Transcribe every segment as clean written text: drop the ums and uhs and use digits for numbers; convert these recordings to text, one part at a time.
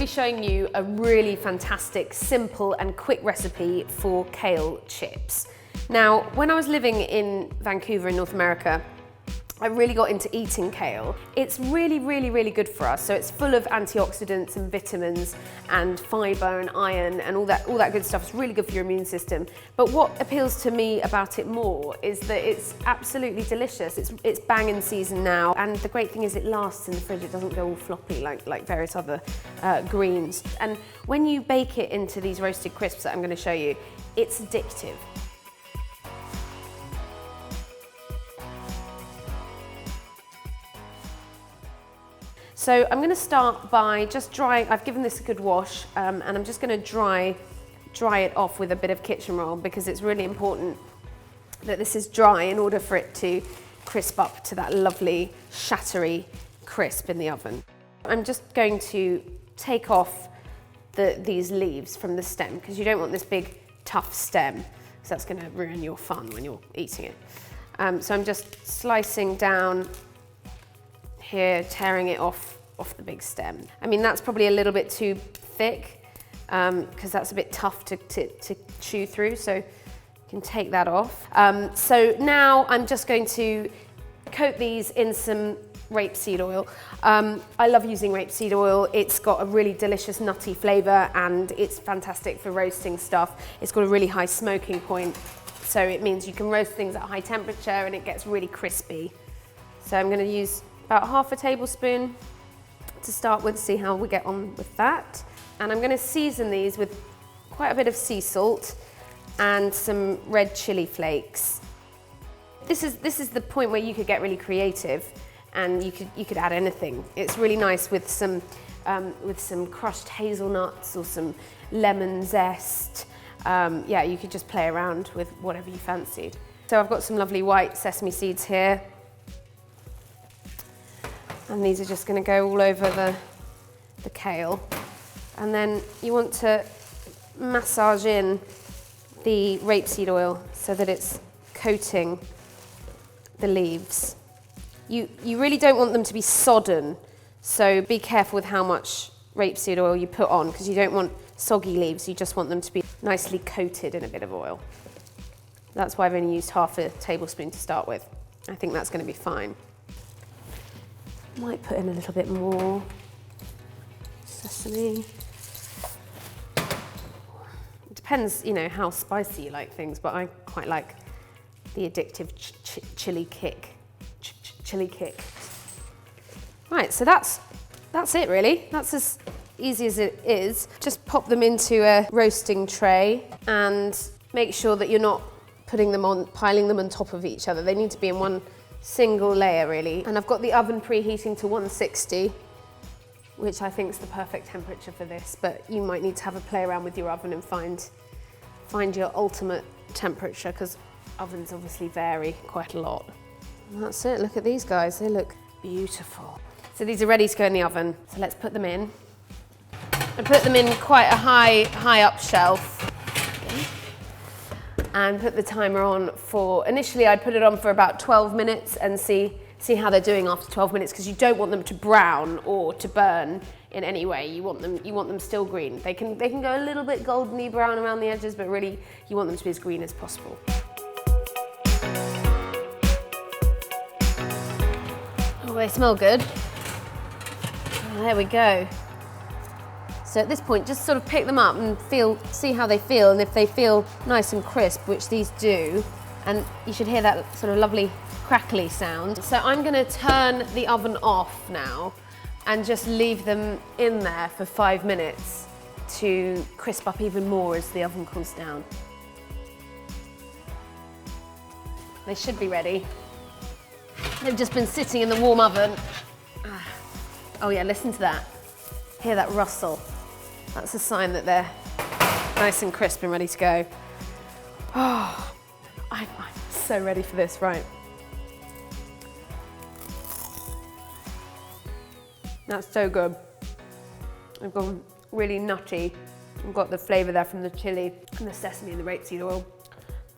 showing you a really fantastic, simple and quick recipe for kale chips. Now, when I was living in Vancouver in North America, I really got into eating kale. It's really, really, really good for us. So it's full of antioxidants and vitamins and fiber and iron and all that good stuff. It's really good for your immune system. But what appeals to me about it more is that it's absolutely delicious. It's bang in season now. And the great thing is it lasts in the fridge. It doesn't go all floppy like various other greens. And when you bake it into these roasted crisps that I'm going to show you, it's addictive. So I'm going to start by just drying. I've given this a good wash, and I'm just going to dry it off with a bit of kitchen roll, because it's really important that this is dry in order for it to crisp up to that lovely shattery crisp in the oven. I'm just going to take off these leaves from the stem, because you don't want this big tough stem, because that's going to ruin your fun when you're eating it. So I'm just slicing down here, tearing it off the big stem. I mean, that's probably a little bit too thick, because that's a bit tough to chew through, so you can take that off. So now I'm just going to coat these in some rapeseed oil. I love using rapeseed oil. It's got a really delicious nutty flavour, and it's fantastic for roasting stuff. It's got a really high smoking point, so it means you can roast things at high temperature and it gets really crispy. So I'm going to use about half a tablespoon to start with, see how we get on with that. And I'm going to season these with quite a bit of sea salt and some red chili flakes. This is the point where you could get really creative, and you could add anything. It's really nice with some crushed hazelnuts or some lemon zest. Yeah, you could just play around with whatever you fancied. So I've got some lovely white sesame seeds here. And these are just going to go all over the kale. And then you want to massage in the rapeseed oil so that it's coating the leaves. You really don't want them to be sodden, so be careful with how much rapeseed oil you put on, because you don't want soggy leaves, you just want them to be nicely coated in a bit of oil. That's why I've only used half a tablespoon to start with. I think that's going to be fine. Might put in a little bit more sesame. It depends, you know, how spicy you like things, but I quite like the addictive chili kick. Chili kick. Right, so that's it really. That's as easy as it is. Just pop them into a roasting tray and make sure that you're not piling them on top of each other. They need to be in one single layer really. And I've got the oven preheating to 160, which I think is the perfect temperature for this, but you might need to have a play around with your oven and find your ultimate temperature, because ovens obviously vary quite a lot. And that's it, look at these guys, they look beautiful. So these are ready to go in the oven, so let's put them in. I put them in quite a high up shelf. And put the timer on for, initially I'd put it on for about 12 minutes and see how they're doing after 12 minutes, because you don't want them to brown or to burn in any way. You want them still green. They can go a little bit goldeny brown around the edges, but really you want them to be as green as possible. Oh, they smell good. Oh, there we go. So at this point, just sort of pick them up and see how they feel, and if they feel nice and crisp, which these do, and you should hear that sort of lovely crackly sound. So I'm going to turn the oven off now and just leave them in there for 5 minutes to crisp up even more as the oven cools down. They should be ready. They've just been sitting in the warm oven. Oh yeah, listen to that. Hear that rustle. That's a sign that they're nice and crisp and ready to go. Oh, I'm so ready for this, right. That's so good. I've gone really nutty. I've got the flavour there from the chilli and the sesame and the rapeseed oil.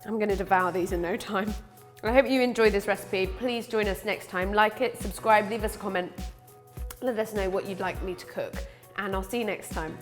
I'm going to devour these in no time. I hope you enjoyed this recipe. Please join us next time. Like it, subscribe, leave us a comment. Let us know what you'd like me to cook. and I'll see you next time.